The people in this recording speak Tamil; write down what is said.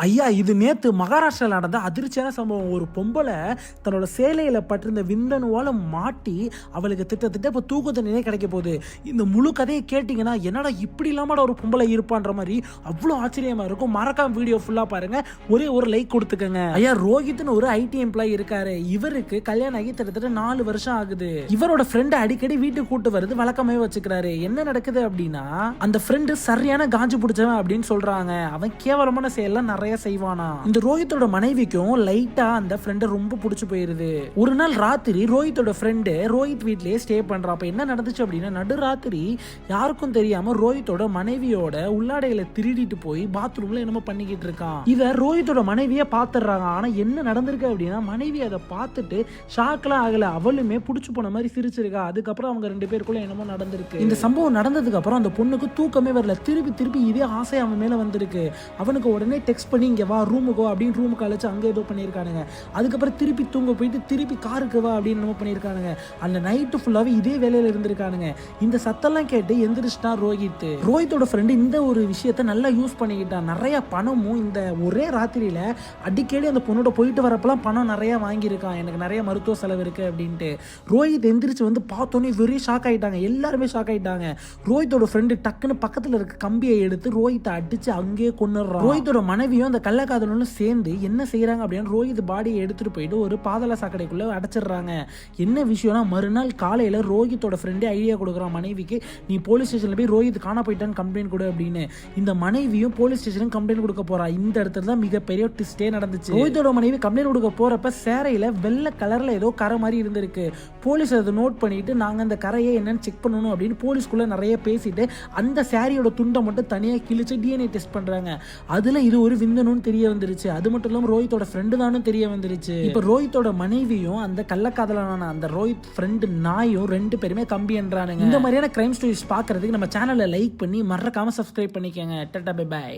ஐயா, இது நேத்து மகாராஷ்டிராவில் நடந்த அதிர்ச்சியான சம்பவம். ஒரு பொம்பளை தன்னோட சேலையில பட்டிருந்த விந்தணுவால மாட்டி அவளுக்கு திட்டத்திட்ட இப்போ தூக்கு தண்டனையே கிடைக்க போகுது. இந்த முழு கதையை கேட்டிங்கன்னா என்னடா இப்படி இல்லாமடா ஒரு பொம்பளை இருப்பான்ற மாதிரி அவ்வளோ ஆச்சரியமா இருக்கும். மறக்காம வீடியோ ஃபுல்லா பாருங்க, ஒரே ஒரு லைக் கொடுத்துக்கங்க. ஐயா, ரோஹித்னு ஒரு ஐடி எம்ப்ளாயி இருக்காரு. இவருக்கு கல்யாணம் ஆகி கிட்டத்தட்ட 4 வருஷம் ஆகுது. இவரோட ஃப்ரெண்ட் அடிக்கடி வீட்டுக்கு கூட்டு வருது வழக்கமே வச்சுக்கிறாரு. என்ன நடக்குது அப்படின்னா, அந்த ஃப்ரெண்டு சரியான காஞ்சு பிடிச்சவன் அப்படின்னு சொல்றாங்க. அவன் கேவலமான செயல்லாம் நிறைய செய்வானா. இந்த ரோஹித்தோட மனைவிக்கும் லைட்டா அந்த ஃப்ரெண்ட ரொம்ப பிடிச்சு போயிருது. ஒரு நாள் ராத்திரி ரோஹித்தோட ஃப்ரெண்டு ரோஹித் வீட்லயே ஸ்டே பண்றான். அப்ப என்ன நடந்துச்சு அப்படின்னா, நடுராத்திரி யாருக்கும் தெரியாம ரோஹித்தோட மனைவியோட உள்ளாடைகளை திருடிட்டு போய் பாத்ரூம்ல என்னமோ பண்ணிக்கிட்டு இருக்கான். இத ரோஹித்தோட மனைவியே பாத்துறாங்க. ஆனா என்ன நடந்திருக்கு அப்படின்னா, மனைவி அதை பார்த்துட்டு ஷாக்லாம் ஆகல. அவளுமே புடிச்சு போன மாதிரி சிரிச்சிருக்கா. அதுக்கப்புறம் அவங்க 2 பேருக்குள்ள என்னமோ நடந்திருக்கு. இந்த சம்பவம் நடந்ததுக்கு அப்புறம் அந்த பொண்ணுக்கு தூக்கமே வரல. திருப்பி இதே ஆசை அவன் மேல வந்திருக்கு. அவனுக்கு உடனே டெக்ஸ்ட் பண்ணி இங்க வா, ரூமுக்கு அப்படின்னு ரூமுக்கு அழைச்சு அங்கே ஏதோ பண்ணியிருக்கானுங்க. அதுக்கப்புறம் திருப்பி தூங்க போயிட்டு திருப்பி காருக்கு வா அப்படின்னு நம்ம பண்ணியிருக்கானுங்க. அந்த நைட்டு ஃபுல்லாவே இதே வேலையில இருந்திருக்கானுங்க. இந்த சத்தெல்லாம் கேட்டு எந்திரிச்சிட்டான் ரோஹித். ரோஹித்தோட ஃப்ரெண்டு இந்த ஒரு விஷயத்த நல்லா யூஸ் பண்ணிக்கிட்டான். நிறைய பணமும் இந்த ஒரே ராத்திரியில அடிக்கடி அந்த பொண்ணோட போயிட்டு வரப்பெல்லாம் பணம் நிறைய வாங்கியிருக்கான். எனக்கு நிறைய மருத்துவ செலவு இருக்கு அப்படின்ட்டு. ரோஹித் எந்திரிச்சு வந்து பார்த்தோன்னே வெறி ஷாக் ஆயிட்டாங்க. எல்லாருமே ஷாக் ஆயிட்டாங்க. ரோஹித்தோட ஃப்ரெண்டு டக்குன்னு பக்கத்துல இருக்க கம்பியை எடுத்து ரோஹித்தை அடிச்சு அங்கேயே கொன்னுறான். ரோஹித்தோட மனைவியும் அந்த கள்ளக்காதலும் சேர்ந்து என்ன செய்யறாங்க அப்படின்னு ரோஹித் பாடியை எடுத்துட்டு போயிட்டு ஒரு பாதாள சாக்கடைக்குள்ள அடைச்சிடுறாங்க. என்ன விஷயம்னா, மறுநாள் காலையில ரோஹித்தோட ஃப்ரெண்டே ஐடியா கொடுக்குறான் மனைவிக்கு, நீ போலீஸ் ஸ்டேஷன்ல போய் ரோஹித் காணா போயிட்டான்னு கம்ப்ளைண்ட் கொடு அப்படின்னு. இந்த மனைவியும் போலீஸ் ஸ்டேஷனுக்கு கம்ப்ளைண்ட் கொடுக்க போறா. இந்த இடத்துல தான் மிகப்பெரிய ட்விஸ்டே நடந்துச்சு. ரோஹித்தோட மனைவி கம்ப்ளைண்ட் கொடுக்க போறப்ப சேரையில வெள்ளை கலர்ல ஏதோ கரை மாதிரி இருந்திருக்கு. போலீஸ் அதை நோட் பண்ணிட்டு நாங்க அந்த கரையை என்னன்னு செக் பண்ணணும் அப்படின்னு போலீஸ்குள்ள நிறைய பேசிட்டு அந்த சாரியோட துண்டை மட்டும் தனியா கிழிச்சு டிஎன்ஏ டெஸ்ட் பண்றாங்க. அதுல இது ஒரு விந்தணும்னு தெரிய வந்துருச்சு. அது மட்டும் இல்லாம ரோஹித்தோட ஃப்ரெண்டு தானும் தெரிய வந்துருச்சு. இப்ப ரோஹித்தோட மனைவியும் அந்த கள்ளக்காதலான அந்த ரோஹித் ஃப்ரெண்டு நாயும் 2 பேருமே கம்பி என்றானுங்க. இந்த மாதிரியான கிரைம் ஸ்டோரிஸ் பாக்குறதுக்கு நம்ம சேனலை லைக் பண்ணி மறக்காம சப்ஸ்கிரைப் பண்ணிக்கங்க. Tata bye by.